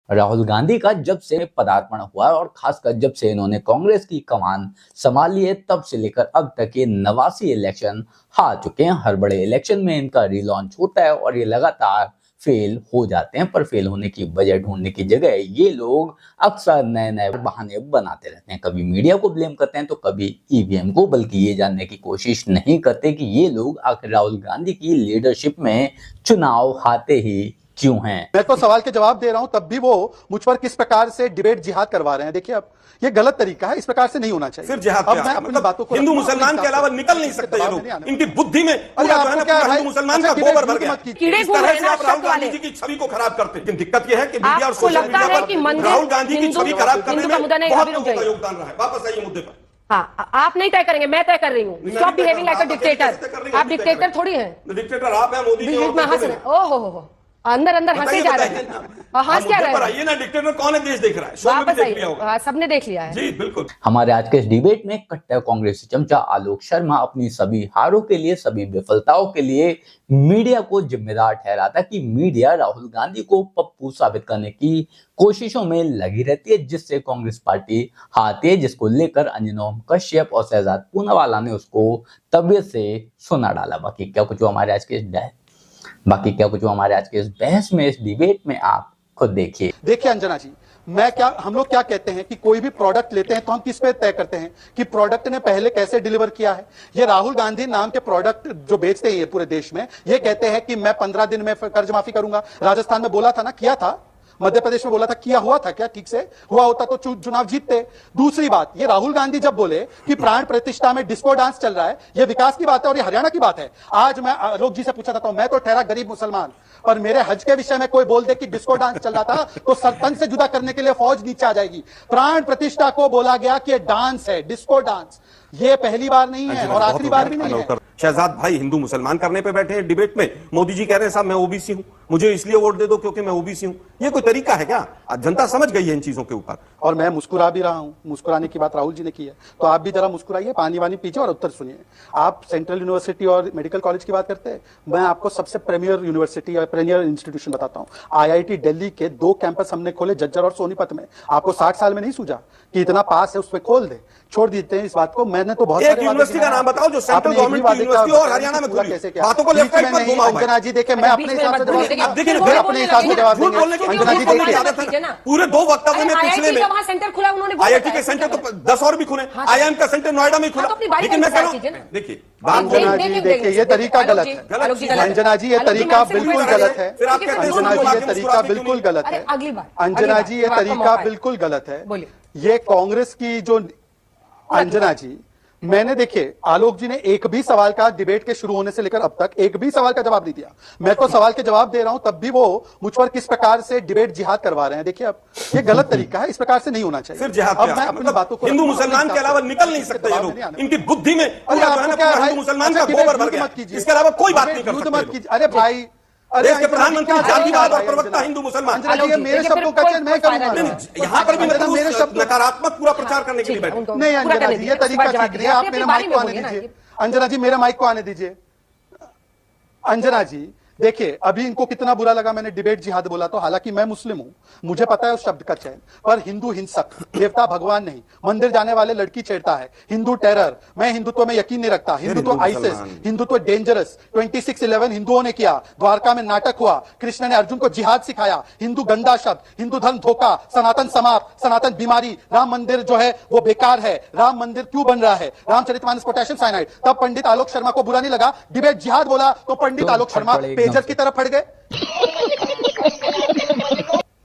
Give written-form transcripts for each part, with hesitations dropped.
राहुल गांधी का जब से पदार्पण हुआ और खासकर जब से इन्होंने कांग्रेस की कमान संभाली है तब से लेकर अब तक ये 89 इलेक्शन हार चुके हैं। हर बड़े इलेक्शन में इनका रिलॉन्च होता है और ये लगातार फेल हो जाते हैं, पर फेल होने की वजह ढूंढने की जगह ये लोग अक्सर नए नए बहाने बनाते रहते हैं। कभी मीडिया को ब्लेम करते हैं तो कभी ईवीएम को, बल्कि ये जानने की कोशिश नहीं करते कि ये लोग आखिर राहुल गांधी की लीडरशिप में चुनाव हारते ही क्यों हैं। मैं तो सवाल के जवाब दे रहा हूं, तब भी वो मुझ पर किस प्रकार से डिबेट जिहाद करवा रहे हैं। देखिए, अब ये गलत तरीका है, इस प्रकार से नहीं होना चाहिए। फिर जिहाद अब मैं अपनी बातों को हिंदू मुसलमान के अलावा निकल नहीं सकते ये लोग। इनकी बुद्धि में हिंदू मुसलमान का गोबर भर गया। इस तरह से आप राहुल गांधी जी की छवि को खराब करते हैं। लेकिन दिक्कत यह है कि मीडिया और सोशल मीडिया पर राहुल गांधी की छवि खराब करने में बहुत लोगों का योगदान रहा है। वापस आइए मुद्दे पर। हाँ, आप नहीं तय करेंगे, मैं तय कर रही हूँ। Stop behaving like a dictator. आप डिक्टेटर थोड़ी हैं। डिक्टेटर आप हैं, मोदी जी। ओहो, अंदर अंदर हंसे जा रहे हैं। हंस क्या रहे हैं? आइए ना, डिक्टेटर कौन है देश देख रहा है? वापस आइए, सबने देख लिया है। जी बिल्कुल। हमारे आज के इस डिबेट में कट्टर कांग्रेसी चमचा आलोक शर्मा अपनी सभी हारों के लिए, सभी विफलताओं के लिए मीडिया को जिम्मेदार ठहराता कि मीडिया राहुल गांधी को पप्पू साबित करने की कोशिशों में लगी रहती है, जिससे कांग्रेस पार्टी हारती है, जिसको लेकर अंजनोम कश्यप और शहजाद पूनावाला ने उसको तबीयत से सुना डाला। बाकी क्या कुछ हमारे आज के इस बहस में, इस डिबेट में आप खुद देखिए अंजना जी, हम लोग क्या कहते हैं कि कोई भी प्रोडक्ट लेते हैं तो हम किस पे तय करते हैं कि प्रोडक्ट ने पहले कैसे डिलीवर किया है। ये राहुल गांधी नाम के प्रोडक्ट जो बेचते हैं ये पूरे देश में, ये कहते हैं कि मैं 15 दिन में कर्ज माफी करूंगा। राजस्थान में बोला था ना, किया था। मध्य प्रदेश में बोला था, किया हुआ था क्या? ठीक से हुआ होता तो चुनाव जीतते। दूसरी बात, ये राहुल गांधी जब बोले कि प्राण प्रतिष्ठा में डिस्को डांस चल रहा है, ये विकास की बात है और ये हरियाणा की बात है। आज मैं आलोक जी से पूछा था, मैं तो ठहरा गरीब मुसलमान, पर मेरे हज के विषय में कोई बोल दे कि डिस्को डांस चल रहा था तो सरतन से जुदा करने के लिए फौज नीचे आ जाएगी। प्राण प्रतिष्ठा को बोला गया कि डांस है, डिस्को डांस। ये पहली बार नहीं है और आखिरी बार भी नहीं है। शहजाद भाई हिंदू मुसलमान करने पे बैठे हैं डिबेट में। मोदी जी कह रहे हैं साहब मैं ओबीसी हूं, मुझे इसलिए वोट दे दो क्योंकि मैं ओबीसी हूं। ये कोई तरीका है क्या? जनता समझ गई है इन चीजों के ऊपर। और मैं मुस्कुरा भी रहा हूं। मुस्कुराने की बात राहुल जी ने की है, तो आप भी जरा मुस्कुराइए, पानी वानी पीछे और उत्तर सुनिए। आप सेंट्रल यूनिवर्सिटी और मेडिकल कॉलेज की बात करते हैं, मैं आपको सबसे प्रीमियर यूनिवर्सिटी और प्रीमियर इंस्टीट्यूशन बताता हूं। IIT दिल्ली के 2 कैंपस हमने खोले, झज्जर और सोनीपत में। आपको 60 साल में नहीं सूझा कि इतना पास है, उस पर खोल दे। छोड़ देते हैं इस बात को। मैंने तो बहुत एक यूनिवर्सिटी का नाम बताओ जो सेंट्रल गवर्नमेंट की यूनिवर्सिटी और हरियाणा में खुली। बातों को लेफ्ट राइट मत घुमाओ। अंजना जी देखिए, मैं अपने हिसाब से जवाब देखिए, अपने हिसाब से जवाब झूठ बोलने की अंजना जी देखिए, पूरे 2 वक्तव्य में पिछले में वहां सेंटर खुला, उन्होंने IIT के सेंटर तो 10 और भी खुले। IIM का सेंटर नोएडा में खुला। लेकिन मैं कह रहा हूं, देखिए अंजना जी देखिए, ये तरीका गलत है। अंजना जी ये तरीका बिल्कुल गलत है। अंजना जी ये तरीका बिल्कुल गलत है। अंजना जी ये तरीका बिल्कुल गलत है। ये कांग्रेस की जो अंजना जी, मैंने देखिए आलोक जी ने एक भी सवाल का डिबेट के शुरू होने से लेकर अब तक एक भी सवाल का जवाब नहीं दिया। मैं तो सवाल के जवाब दे रहा हूं, तब भी वो मुझ पर किस प्रकार से डिबेट जिहाद करवा रहे हैं। देखिए, अब ये गलत तरीका है, इस प्रकार से नहीं होना चाहिए। फिर जिहाद अब मैं अपनी बातों को हिंदू मुसलमान के अलावा निकल नहीं सकते ये लोग। इनकी बुद्धि में हिंदू मुसलमान का गोबर भर गया। इसके अलावा कोई बात नहीं कर सकते। अरे भाई, देश के प्रधानमंत्री जातिवाद और प्रवक्ता हिंदू मुसलमान। मेरे शब्दों का चयन मैं करूंगा। यहाँ पर भी मेरे शब्द नकारात्मक पूरा प्रचार करने के लिए बैठे। नहीं अंजना जी, ये तरीका ठीक नहीं है। आप मेरे माइक को आने दीजिए। अंजना जी मेरे माइक को आने दीजिए। अंजना जी देखिए, अभी इनको कितना बुरा लगा मैंने डिबेट जिहाद बोला तो। हालांकि मैं मुस्लिम हूं, मुझे पता है उस शब्द का चयन, पर हिंदू हिंसक, देवता भगवान नहीं, मंदिर जाने वाले लड़की छेड़ता है, हिंदू टेरर। मैं हिंदुत्व में यकीन नहीं रखता। Hindutva ISIS, Hindutva dangerous. 26/11 हिंदुओं ने किया, द्वारका में नाटक हुआ, कृष्ण ने अर्जुन को जिहाद सिखाया। हिंदू गंदा शब्द, हिंदू धर्म धोखा, सनातन समाप्त, सनातन बीमारी, राम मंदिर जो है वो बेकार है। राम मंदिर क्यों बन रहा है? Ramcharitmanas potassium cyanide. तब पंडित आलोक शर्मा को बुरा नहीं लगा, डिबेट जिहाद बोला तो पंडित आलोक शर्मा पेजर की तरफ फट गए।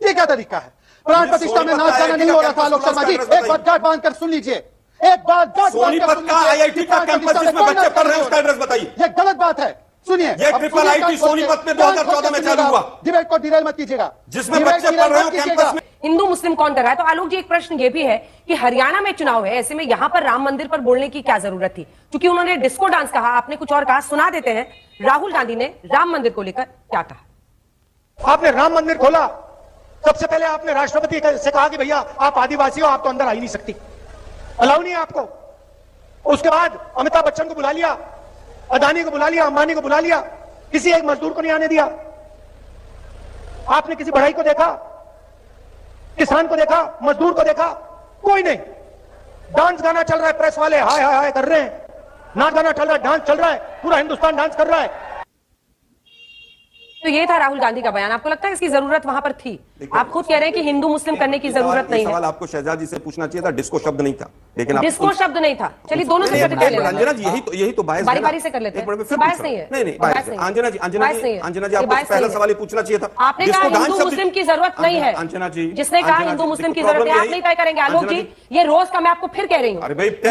ये क्या तरीका है? प्राण प्रतिष्ठा में नाच गाना नहीं हो रहा था आलोक शर्मा जी, एक बात गांठ बांधकर सुन लीजिए। एक बात सोनीपत का IIT का कैंपस जिसमें बच्चे पढ़ रहे हैं उसका एड्रेस बताइए। ये गलत बात है, सुनिए। ये ट्रिपल IIT सोनीपत में 2014 में चालू हुआ। डिबेट को डिरेल मत कीजिएगा। जिसमें बच्चे पढ़ रहे हो कैंपस में। हिंदू मुस्लिम कौन कर रहा है? तो आलोक जी एक प्रश्न ये भी है कि हरियाणा में चुनाव है, ऐसे में यहां पर राम मंदिर पर बोलने की क्या जरूरत थी? क्योंकि उन्होंने डिस्को डांस कहा, आपने कुछ और कहा। सुना देते हैं राहुल गांधी ने राम मंदिर को लेकर क्या कहा। आपने राम मंदिर खोला, सबसे पहले आपने राष्ट्रपति से कहा कि भैया आप आदिवासी हो, आप तो अंदर आ ही नहीं सकती, अलाउ नहीं है आपको। उसके बाद अमिताभ बच्चन को बुला लिया, अदानी को बुला लिया, अंबानी को बुला लिया, किसी एक मजदूर को नहीं आने दिया। आपने किसी बढ़ाई को देखा? किसान को देखा, मजदूर को देखा, कोई नहीं। डांस गाना चल रहा है, प्रेस वाले हाय हाय हाय कर रहे हैं, नाच गाना चल रहा है, डांस चल रहा है, पूरा हिंदुस्तान डांस कर रहा है। तो ये था राहुल गांधी का बयान। आपको लगता है इसकी जरूरत वहां पर थी? आप खुद कह रहे हैं कि हिंदू मुस्लिम करने की जरूरत नहीं है। सवाल आपको शहजाद जी से पूछना चाहिए था, डिस्को शब्द नहीं था, लेकिन डिस्को शब्द नहीं था। चलिए दोनों से अंजना जी यही तो बायस बारी बारी से कर लेते हैं। बायस नहीं है, नहीं अंजना जी आपको पहला सवाल ही पूछना चाहिए था। आपने कहा हिंदू मुस्लिम की जरूरत नहीं है। अंजना जी, जिसने कहा हिंदू मुस्लिम की जरूरत है, आप नहीं तय करेंगे आलोक जी। ये रोज का मैं आपको फिर कह रही हूँ,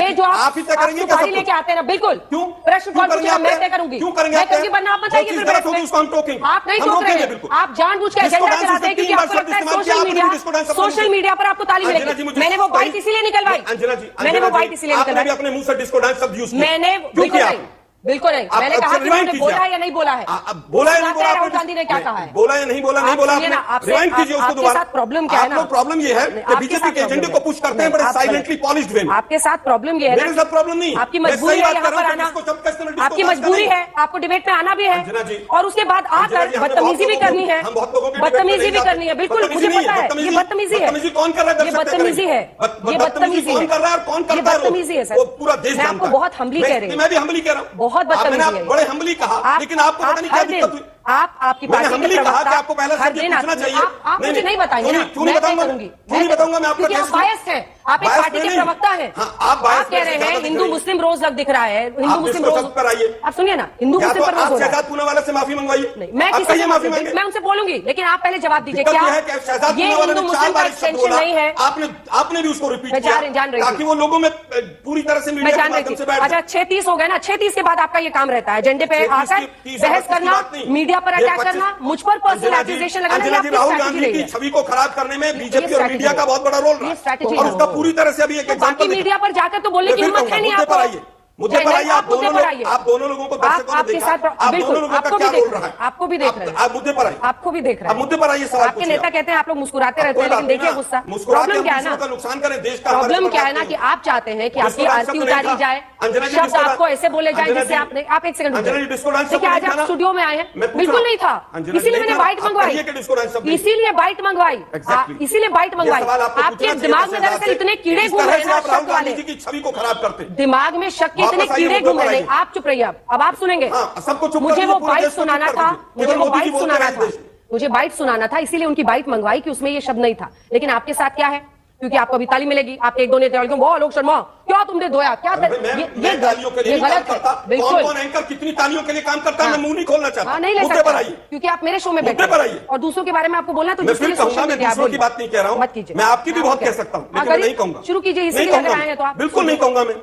ये जो आप सुपारी लेके आते हैं ना, बिल्कुल प्रश्न कौन पूछेगा, मैं तय करूंगी। वरना आप बताइए फिर आप नहीं टोक रहे हैं, आप जानबूझ के एजेंडा चलाते हैं क्योंकि आपको लगता है सोशल मीडिया पर आपको ताली मिलेगी। मैंने वो बाइट इसीलिए निकलवाई, मैंने वो बाइट इसीलिए निकलवाई, अपने मुंह से डिस्को डांस शब्द यूज मैंने बिल्कुल नहीं। मैंने कहा कि उन्होंने बोला है या नहीं बोला है, बोला है नहीं बोला, राहुल गांधी ने क्या कहा है, बोला है नहीं बोला, नहीं बोला, रिवाइंड कीजिए उसको दोबारा। प्रॉब्लम क्या है ना, प्रॉब्लम ये है कि बीजेपी के एजेंडे को पुश करते हैं बड़े साइलेंटली पॉलिश्ड वे में। आपके साथ प्रॉब्लम ये है, मेरे साथ प्रॉब्लम नहीं, आपकी मजबूरी है यहाँ पर आना, आपकी मजबूरी है, आपको डिबेट में आना भी है, और उसके बाद आकर बदतमीजी भी करनी है, बदतमीजी भी करनी है। बिल्कुल मुझे पता है ये बदतमीजी है, कौन कर रहा है, ये बदतमीजी है, ये बदतमीजी कौन कर रहा है, कौन करता है, बदतमीजी है सर। पूरा देश मैं आपको बहुत हम्बली कह रही हूँ, मैं भी हम्बली कह रहा हूँ, बहुत बदतमीजी है। बड़े हम्बली कहा, लेकिन आपको पता नहीं क्या दिक्कत हुई। आप आपकी पार्टी के प्रवक्ता आपको पहले हर दिन पूछना चाहिए। आप मुझे नहीं बताएंगे ना, क्यों नहीं बताऊंगा, क्यों नहीं बताऊंगा मैं आपका, क्योंकि आप बायस्ड हैं, आप एक पार्टी के प्रवक्ता हैं। आप कह रहे हैं हिंदू मुस्लिम रोज दिख रहा है, हिंदू मुस्लिम रोज पर आइए, आप सुनिए ना, हिंदू मुस्लिम पर रोज हो रहा है। पुणे वाले से माफी मंगवाइए, मैं किसी से माफी मैं उनसे बोलूंगी, लेकिन आप पहले जवाब दीजिए, क्या ये हिंदू मुस्लिम का एक्सटेंशन नहीं है? आपने भी उसको रिपीट किया, जान रही ताकि वो लोगों में पूरी तरह से मैं जान रही थी। अच्छा 6:30 हो गए ना, 6:30 के बाद आपका ये काम रहता है, एजेंडे पे आकर बहस करना, मीडिया पर अटैक करना, मुझ पर पर्सनल एक्यूजेशन लगाना। राहुल गांधी की छवि को खराब करने में बीजेपी और मीडिया का बहुत बड़ा रोल रहा है, और उसका पूरी तरह से अभी एक बाकी मीडिया पर जाकर तो बोलने की हिम्मत है नहीं आपको। मुद्दे पर आइए, आप दोनों लोगों को आपके साथ बिल्कुल आपको भी देख रहे हैं, आपको भी देख रहे हैं, आप मुद्दे पर आइए, आपको भी देख रहे हैं, मुद्दे पर आइए। सवाल आपके नेता कहते हैं आप लोग मुस्कुराते रहते हैं, लेकिन देखिए गुस्सा। प्रॉब्लम क्या है ना, नुकसान करें देश का, प्रॉब्लम क्या है ना कि आप चाहते हैं कि आपकी आरती उतारी जाए, शब्द आपको ऐसे बोले जाए जिससे आपने, आप एक सेकंड देखिए, आज आप स्टूडियो में आए हैं, बिल्कुल नहीं था, इसीलिए मैंने बाइट मंगवाई, इसीलिए बाइट मंगवाई, इसीलिए बाइट मंगवाई। आपके दिमाग में दरअसल इतने कीड़े घूम रहे हैं, शक वाले छवि को खराब करते, दिमाग में शक के इतने कीड़े घूम रहे हैं। आप चुप रहिए, अब आप सुनेंगे। मुझे वो बाइट सुनाना था, मुझे बाइट सुनाना था, इसीलिए उनकी बाइट मंगवाई कि उसमें ये शब्द नहीं था। लेकिन आपके साथ क्या है, क्योंकि आपको अभी ताली मिलेगी, आपके एक दो नेता आलोक शर्मा क्या तुमने धोया, क्या ये गलत है। बिल्कुल कौन एंकर कितनी तालियों के लिए काम करता है, मैं मुंह नहीं खोलना चाहता, नहीं ले सकता, क्योंकि आप मेरे शो में बैठे और दूसरों के बारे में आपको बोलना, तो मैं फिर कहूंगा, मैं दूसरों की बात नहीं कह रहा हूं, मत कीजिए, मैं आपकी भी बहुत कह सकता हूं, लेकिन नहीं कहूंगा। शुरू कीजिए, इसीलिए अगर आए हैं तो आप बिल्कुल नहीं कहूंगा, मैं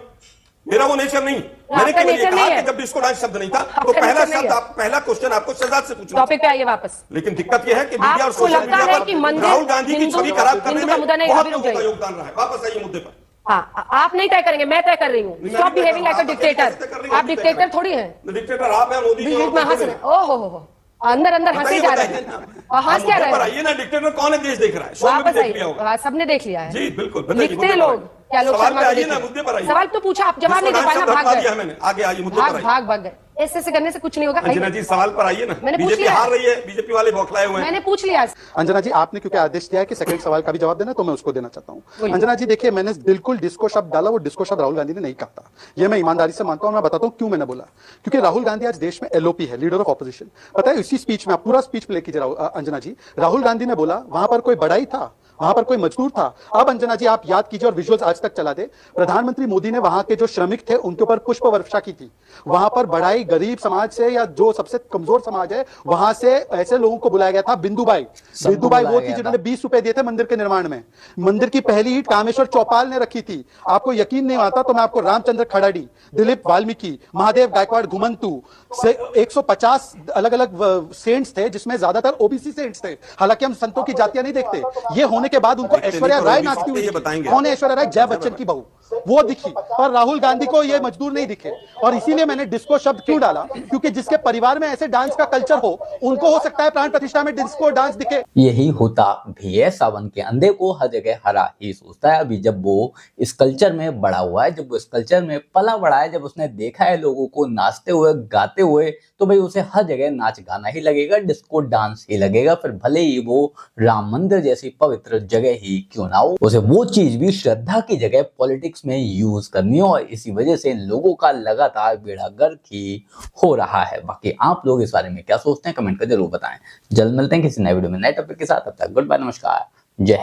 मेरा वो नेचर नहीं। मैंने केवल ये कहा कि जब डिस्को डांस शब्द नहीं था तो पहला शब्द, पहला क्वेश्चन आपको शहजाद से पूछना। टॉपिक पे आइए वापस। लेकिन दिक्कत यह है कि मीडिया और सोशल मीडिया पर राहुल गांधी की छवि खराब करने में बहुत लोगों का योगदान रहा है। वापस आइए मुद्दे पर। हाँ, आप नहीं तय करेंगे, मैं तय कर रही हूँ। Stop behaving like a dictator. आप डिक्टेटर थोड़ी हैं। डिक्टेटर आप हैं, मोदी जी हंस रहे हैं। ओहो, अंदर अंदर हंसे जा रहे हैं, हंस क्या रहे हैं? ना डिक्टेटर कौन है, देश देख रहा है, वापस आइए, सबने देख लिया है जी, बिल्कुल। लिखते लोग क्या लोग सवाल तो पूछा, आप जवाब नहीं दे पाए, भाग गए, आगे आइए, मुद्दे पर आइए। भाग गए, ऐसे करने से कुछ नहीं होगा। अंजना जी सवाल पर आइए ना, मैंने बीजेपी हार रही है, बीजेपी वाले बौखलाए हुए हैं। मैंने पूछ लिया। अंजना जी आपने क्योंकि आदेश दिया है कि सेकंड सवाल का भी जवाब देना, तो मैं उसको देना चाहता हूं। अंजना जी देखिए, मैंने बिल्कुल डिस्को शब्द डाला, वो डिस्को शब्द राहुल गांधी ने नहीं कहा था, ये मैं ईमानदारी से मानता हूं। मैं बताता हूं क्यों मैंने बोला, क्योंकि राहुल गांधी आज देश में एलओपी है, लीडर ऑफ ऑपोजिशन। पता है, इसी स्पीच में, पूरा स्पीच लेके अंजना जी, राहुल गांधी ने बोला वहां पर कोई बड़ाई था, वहां पर कोई मजदूर था। अब अंजना जी आप याद कीजिए और विजुअल्स आज तक चला दे, प्रधानमंत्री मोदी ने वहां के जो श्रमिक थे उनके ऊपर पुष्प वर्षा की थी। वहां पर बड़ाई गरीब समाज से या जो सबसे कमजोर समाज है वहां से ऐसे लोगों को बुलाया गया था। बिंदुबाई वो थी जिन्होंने 20 रुपए दिए थे मंदिर के निर्माण में। मंदिर की पहली ईंट कामेश्वर चौपाल ने रखी थी। आपको यकीन नहीं आता तो मैं आपको रामचंद्र खड़ाड़ी, दिलीप वाल्मीकि, महादेव गायकवाड़ घुमंतु से 150 अलग अलग सेंट्स थे, जिसमें ज्यादातर ओबीसी सेंट्स थे। हालांकि हम संतों की जातियां नहीं देखते। ये होने के बाद उनको ऐश्वर्या राय नाचती हुई, कौन है ऐश्वर्या राय? जय बच्चन की बहू। वो दिखी, और राहुल गांधी को ये मजदूर नहीं दिखे। और इसीलिए मैंने डिस्को शब्द क्यों डाला, क्योंकि जिसके परिवार में ऐसे डांस का कल्चर हो, उनको हो सकता है प्राण प्रतिष्ठा में डिस्को डांस दिखे। यही होता भी है, सावन के अंधे को हर जगह हरा ही सोचता है। अभी जब वो इस कल्चर में बड़ा हुआ है, जब वो इस कल्चर में पला बड़ा है, जब उसने देखा है लोगों को नाचते हुए गाते हुए, तो भाई उसे हर जगह नाच गाना ही लगेगा, डिस्को डांस ही लगेगा। फिर भले ही वो राम मंदिर जैसी पवित्र जगह ही क्यों ना हो, उसे वो चीज भी श्रद्धा की जगह पॉलिटिक्स में यूज करनी हो। और इसी वजह से इन लोगों का लगातार बेड़ा गर्क ही हो रहा है। बाकी आप लोग इस बारे में क्या सोचते हैं, कमेंट कर जरूर बताएं। जल्द मिलते हैं किसी नए वीडियो में नए टॉपिक के साथ। तब तक गुड बाय, नमस्कार, जय हिंद।